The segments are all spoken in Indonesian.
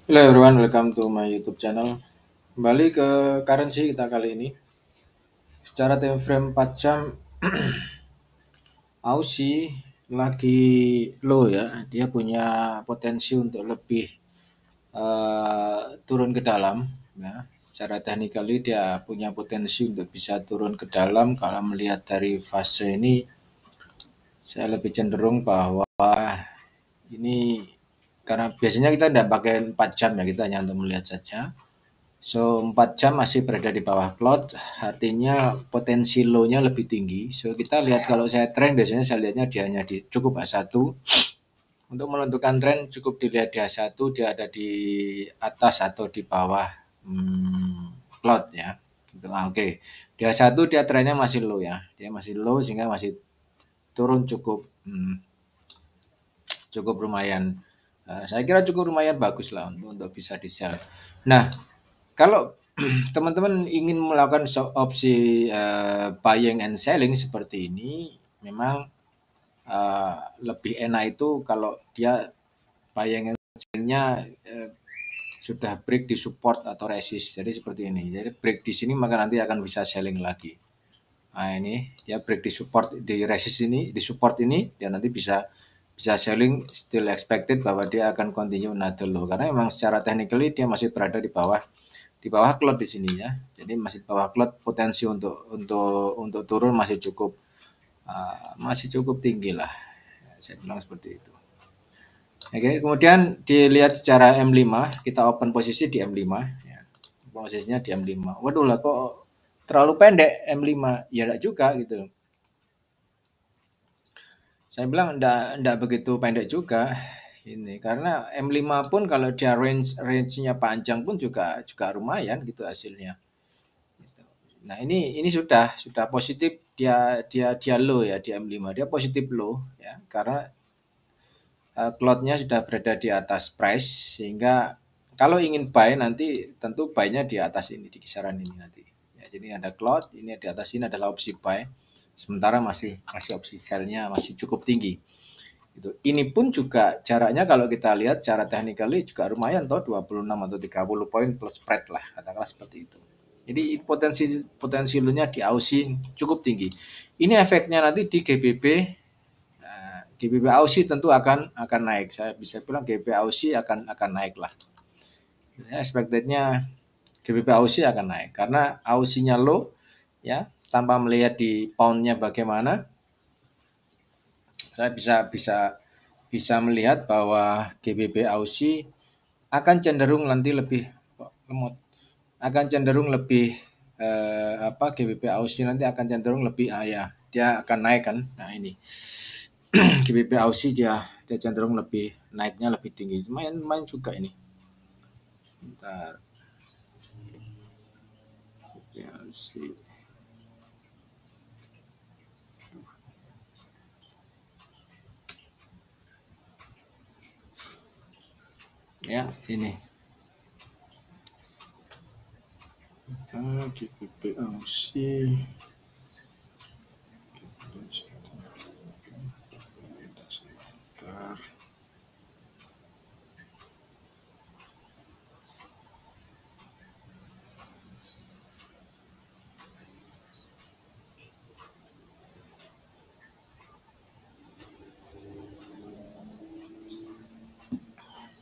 Hello everyone, welcome to my YouTube channel. Kembali ke currency kita kali ini. Secara time frame 4 jam, Aussie lagi low ya. Dia punya potensi untuk lebih turun ke dalam. Ya. Secara technically dia punya potensi untuk bisa turun ke dalam. Kalau melihat dari fase ini, saya lebih cenderung bahwa ini karena biasanya kita tidak pakai 4 jam ya, kita hanya untuk melihat saja. So 4 jam masih berada di bawah cloud, artinya potensi low-nya lebih tinggi. So kita lihat kalau saya trend biasanya saya lihatnya dia hanya di cukup H1. Untuk menentukan tren cukup dilihat di H1 dia ada di atas atau di bawah cloud ya. Oke. Di H1 dia trennya masih low ya. Dia masih low sehingga masih turun cukup lumayan. Saya kira cukup lumayan bagus lah untuk bisa di sell. Nah, kalau teman-teman ingin melakukan opsi buying and selling seperti ini, memang lebih enak itu kalau dia buying and sellingnya sudah break di support atau resist. Jadi seperti ini. Jadi break di sini maka nanti akan bisa selling lagi. Nah ini ya break di support di resist ini, di support ini dia nanti bisa selling, still expected bahwa dia akan continue another low karena memang secara technically dia masih berada di bawah cloud di sini ya. Jadi masih bawah cloud, potensi untuk turun masih cukup tinggi lah. Saya bilang seperti itu. Oke, kemudian dilihat secara M5, kita open posisi di M5 ya. Posisinya di M5. Waduh lah kok terlalu pendek M5. Ya enggak juga gitu. Saya bilang enggak begitu pendek juga ini karena M5 pun kalau dia range-nya panjang pun juga lumayan gitu hasilnya. Nah, ini sudah positif dia low ya di M5. Dia positif low ya karena cloud-nya sudah berada di atas price sehingga kalau ingin buy nanti tentu buy-nya di atas ini di kisaran ini nanti. Ya, jadi ada cloud, ini di atas ini adalah opsi buy. Sementara masih opsi sell-nya masih cukup tinggi. Gitu. Ini pun juga jaraknya kalau kita lihat secara technically juga lumayan toh 26 atau 30 poin plus spread lah katakanlah seperti itu. Jadi potensi lu-nya di Aussie cukup tinggi. Ini efeknya nanti di GBP. Nah, GBP Aussie tentu akan naik. Saya bisa bilang GBP Aussie akan naik lah. Ya, expectednya GBP Aussie akan naik karena Aussie-nya low ya, tanpa melihat di pound-nya bagaimana. Saya bisa melihat bahwa GBP Aussie akan cenderung nanti lebih lemot, akan cenderung lebih GBP Aussie nanti akan cenderung lebih ya dia akan naik kan. Nah ini GBP Aussie dia cenderung lebih naiknya lebih tinggi, main juga ini. Sebentar. Ya sih. Ya ini GBP Aussie.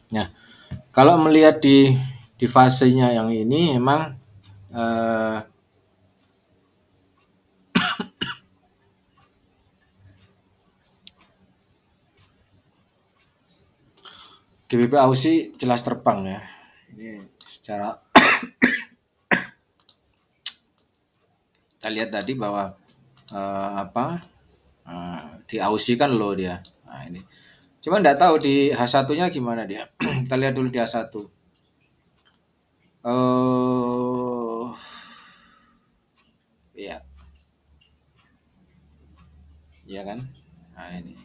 Nah, kalau melihat di fasenya yang ini memang GBP Aussie jelas terbang ya. Ini secara kita lihat tadi bahwa di Aussie kan low dia. Nah, ini. Cuma enggak tahu di H1-nya gimana dia. Kita lihat dulu di H1. Iya. Iya kan? Nah, ini.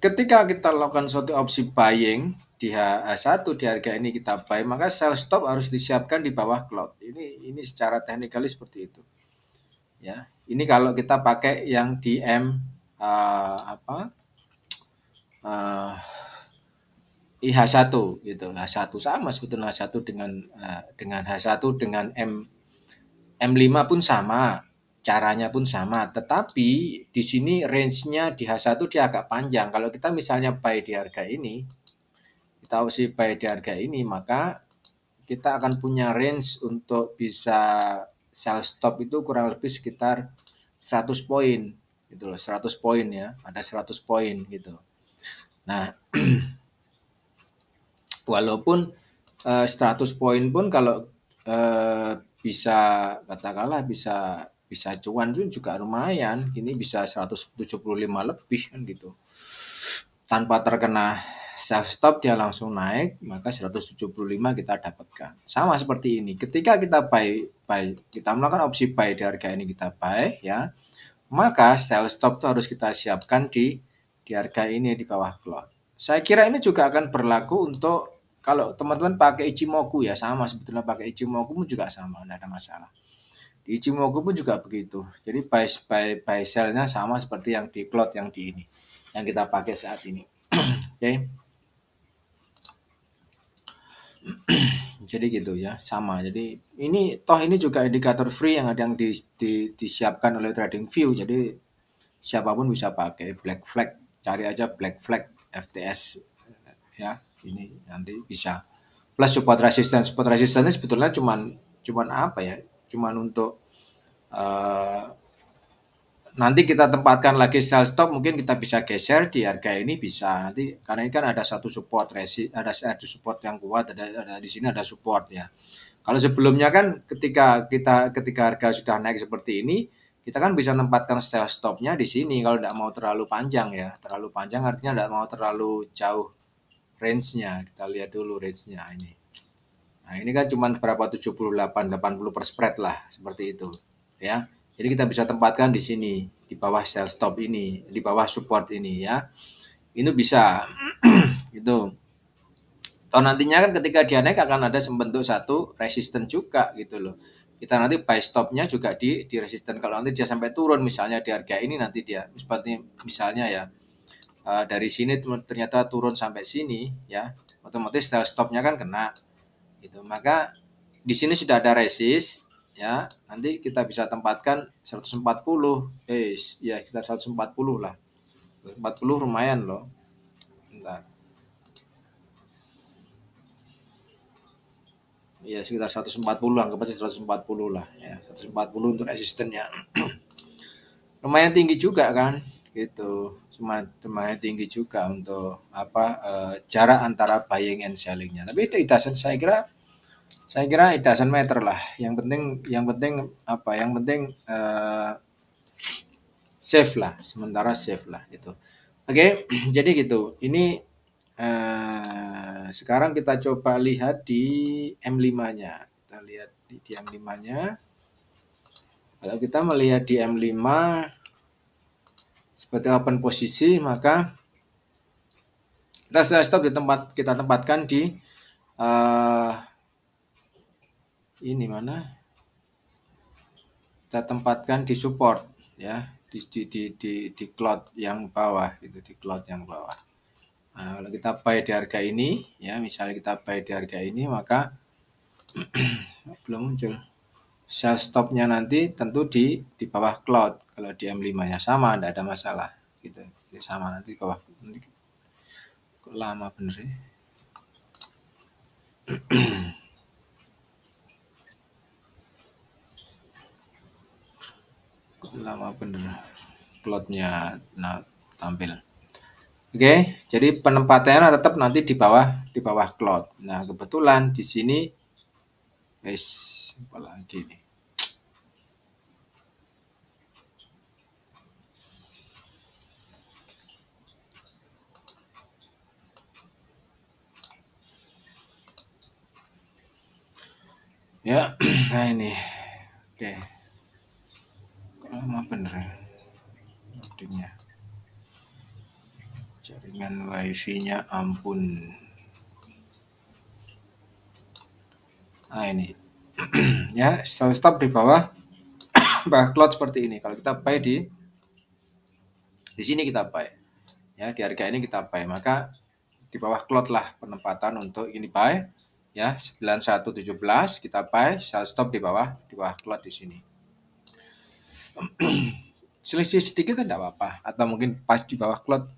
Ketika kita lakukan suatu opsi buying di H1 di harga ini kita buy, maka sell stop harus disiapkan di bawah cloud. Ini secara technically seperti itu. Ya, ini kalau kita pakai yang di M eh, IH1 gitu. H1 sama sebetulnya H1 dengan H1 dengan M5 pun sama, caranya pun sama, tetapi di sini range-nya di H1 dia agak panjang. Kalau kita misalnya buy di harga ini, kita opsi buy di harga ini, maka kita akan punya range untuk bisa sell stop itu kurang lebih sekitar 100 poin gitu loh, 100 poin ya, ada 100 poin gitu. Nah, walaupun 100 poin pun kalau bisa katakanlah bisa cuan itu juga lumayan. Ini bisa 175 lebih kan gitu. Tanpa terkena sell stop dia langsung naik, maka 175 kita dapatkan. Sama seperti ini. Ketika kita buy kita melakukan opsi buy di harga ini kita buy ya, maka sell stop itu harus kita siapkan di harga ini di bawah cloud. Saya kira ini juga akan berlaku untuk kalau teman-teman pakai Ichimoku ya, sama sebetulnya pakai Ichimoku pun juga sama, tidak ada masalah. Di Ichimoku pun juga begitu. Jadi buy sell-nya sama seperti yang di cloud yang di ini, yang kita pakai saat ini. Oke. Okay. Jadi gitu ya, sama. Jadi ini toh ini juga indikator free yang ada yang disiapkan oleh TradingView. Jadi siapapun bisa pakai black flag, cari aja black flag FTS ya, ini nanti bisa. Plus support resistance sebetulnya cuman apa ya, cuman untuk nanti kita tempatkan lagi sell stop, mungkin kita bisa geser di harga ini bisa nanti, karena ini kan ada satu support ada support yang kuat, ada di sini ada support ya. Kalau sebelumnya kan ketika harga sudah naik seperti ini, kita kan bisa tempatkan sell stopnya di sini kalau tidak mau terlalu panjang ya. Terlalu panjang artinya tidak mau terlalu jauh range-nya. Kita lihat dulu range-nya ini. Nah, ini kan cuma berapa 78 80 per spread lah, seperti itu ya. Jadi kita bisa tempatkan di sini, di bawah sell stop ini, di bawah support ini ya. Ini bisa gitu. Atau nantinya kan ketika dia naik akan ada membentuk satu resisten juga gitu loh. Kita nanti buy stopnya juga di resisten. Kalau nanti dia sampai turun misalnya di harga ini, nanti dia seperti misalnya ya dari sini ternyata turun sampai sini ya, otomatis sell stopnya kan kena gitu. Maka di sini sudah ada resist ya, nanti kita bisa tempatkan 140 ya, kita 140 lah, 40 lumayan loh. Bentar. Ya sekitar 140, anggap aja 140 lah ya, 140 untuk resistennya. Lumayan tinggi juga kan gitu, lumayan tinggi juga untuk jarak antara buying and sellingnya. Tapi itu saya kira it doesn't matter lah, yang penting safe lah, sementara safe lah gitu. Oke. Jadi gitu, ini sekarang kita coba lihat di M5-nya. Kita lihat di M5-nya. Kalau kita melihat di M5 seperti open posisi, maka kita stop kita tempatkan di ini mana? Kita tempatkan di support ya, di cloud yang bawah gitu, di cloud yang bawah. Nah, kalau kita buy di harga ini ya, misalnya kita buy di harga ini, maka belum muncul sell stopnya nanti tentu di bawah cloud. Kalau di M5-nya sama, tidak ada masalah gitu. Jadi sama nanti di bawah. Nanti lama bener ya. Lama bener cloudnya tampil. Oke, jadi penempatannya tetap nanti di bawah cloud. Nah, kebetulan di sini apalagi nih. Ya, nah ini. Oke. Lama bener loadingnya. Jaringan wifi-nya ampun. Nah ini. Ya, stop di bawah cloud seperti ini. Kalau kita buy di sini kita buy. Ya, di harga ini kita buy. Maka di bawah close lah penempatan untuk ini buy. Ya, 9117 kita buy, sell stop di bawah close di sini. Selisih sedikit kan tidak apa-apa, atau mungkin pas di bawah close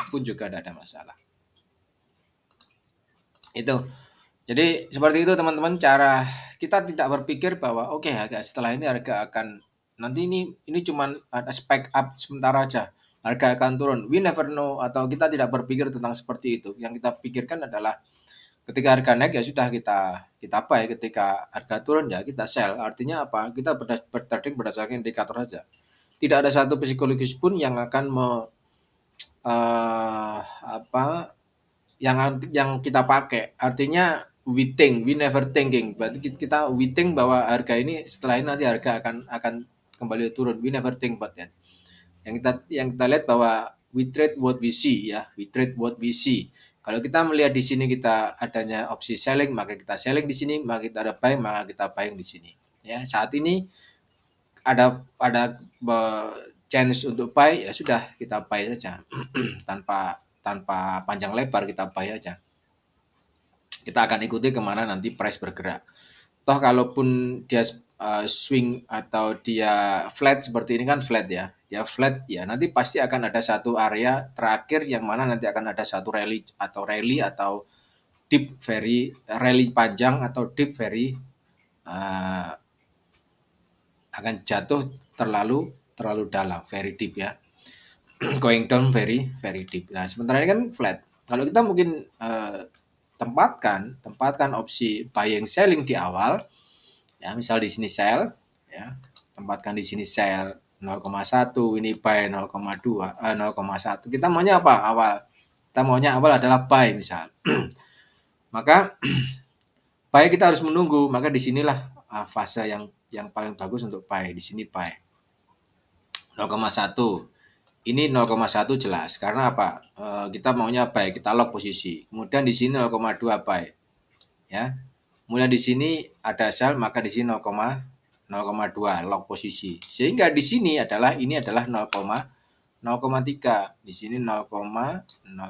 pun juga tidak ada masalah. Itu. Jadi seperti itu teman-teman, cara kita tidak berpikir bahwa oke, harga setelah ini harga akan nanti ini cuman ada spike up sementara aja. Harga akan turun. We never know, atau kita tidak berpikir tentang seperti itu. Yang kita pikirkan adalah ketika harga naik ya sudah kita buy, ketika harga turun ya kita sell. Artinya apa? Kita bertrading berdasarkan indikator saja. Tidak ada satu psikologis pun yang akan apa yang kita pakai. Artinya we think, we never thinking. Berarti kita we think bahwa harga ini setelah ini nanti harga akan kembali turun. We never think about that. Yang kita lihat bahwa we trade what we see, ya. We trade what we see. Kalau kita melihat di sini kita adanya opsi selling, maka kita selling di sini, maka kita ada buying, maka kita buying di sini. Ya, saat ini ada chance untuk buy, ya sudah kita buy saja. tanpa panjang lebar, kita buy aja. Kita akan ikuti kemana nanti price bergerak. Toh kalaupun dia swing atau dia flat seperti ini kan flat ya. Dia flat ya, nanti pasti akan ada satu area terakhir yang mana nanti akan ada satu rally atau deep very rally panjang atau deep very akan jatuh terlalu dalam, very deep ya. Going down very deep. Nah, sementara ini kan flat. Kalau kita mungkin tempatkan opsi buying selling di awal, ya, misal di sini sell, ya, tempatkan di sini sell 0,1, ini buy 0,2, 0,1. Kita maunya apa awal? Kita maunya awal adalah buy misal. Maka buy kita harus menunggu, maka disinilah fase yang paling bagus untuk buy. Di sini buy 0,1. Ini 0,1 jelas karena apa? Kita maunya buy, kita lock posisi. Kemudian di sini 0,2 buy. Ya. Kemudian di sini ada sell, maka di sini 0,2 lock posisi. Sehingga di sini adalah 0,3. Di sini 0,3. Nah,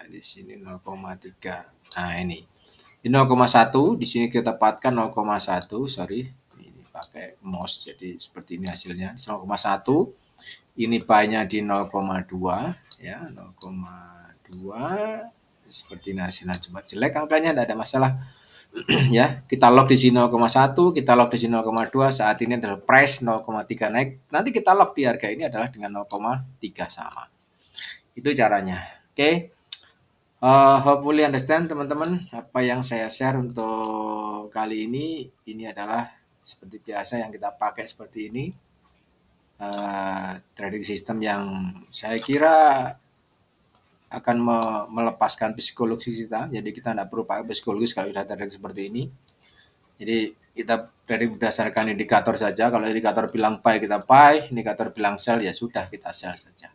di sini 0,3. Nah, ini. Di 0,1, di sini kita tempatkan 0,1, sorry. Pakai mouse jadi seperti ini hasilnya 0,1. Ini buy-nya di 0,2 ya, 0,2 seperti ini hasilnya. Cuma jelek angkanya, tidak ada masalah. Ya, kita lock di sini 0,1, kita lock di sini 0,2. Saat ini adalah price 0,3 naik. Nanti kita lock di harga ini adalah dengan 0,3 sama. Itu caranya. Oke. Hopefully understand teman-teman apa yang saya share untuk kali ini. Ini adalah seperti biasa yang kita pakai seperti ini, trading system yang saya kira akan melepaskan psikologis kita. Jadi kita tidak perlu pakai psikologis kalau sudah trading seperti ini. Jadi kita trading berdasarkan indikator saja. Kalau indikator bilang buy, kita buy. Indikator bilang sell, ya sudah kita sell saja.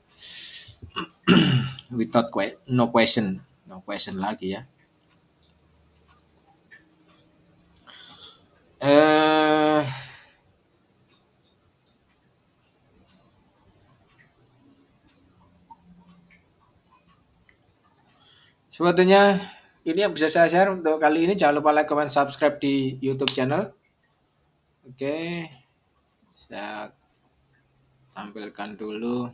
Without no question lagi ya. Sebetulnya ini yang bisa saya share untuk kali ini. Jangan lupa like, comment, subscribe di YouTube channel. Oke, saya tampilkan dulu.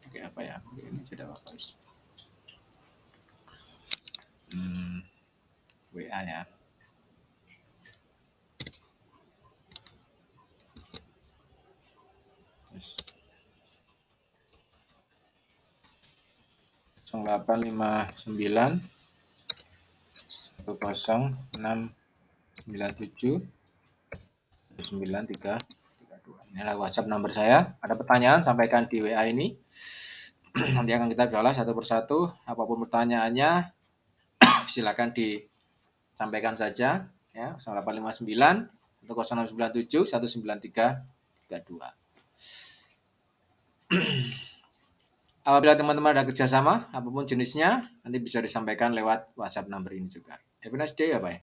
Oke, apa ya? Ini sudah bagus. WA ya. Yes. 0859 10697 9332. Inilah WhatsApp nomor saya. Ada pertanyaan sampaikan di WA ini. Nanti akan kita balas satu persatu. Apapun pertanyaannya silakan disampaikan saja ya. 0859 0697 19332. Apabila teman-teman ada kerjasama apapun jenisnya, nanti bisa disampaikan lewat WhatsApp nomor ini juga. Have a nice day ya, Pak.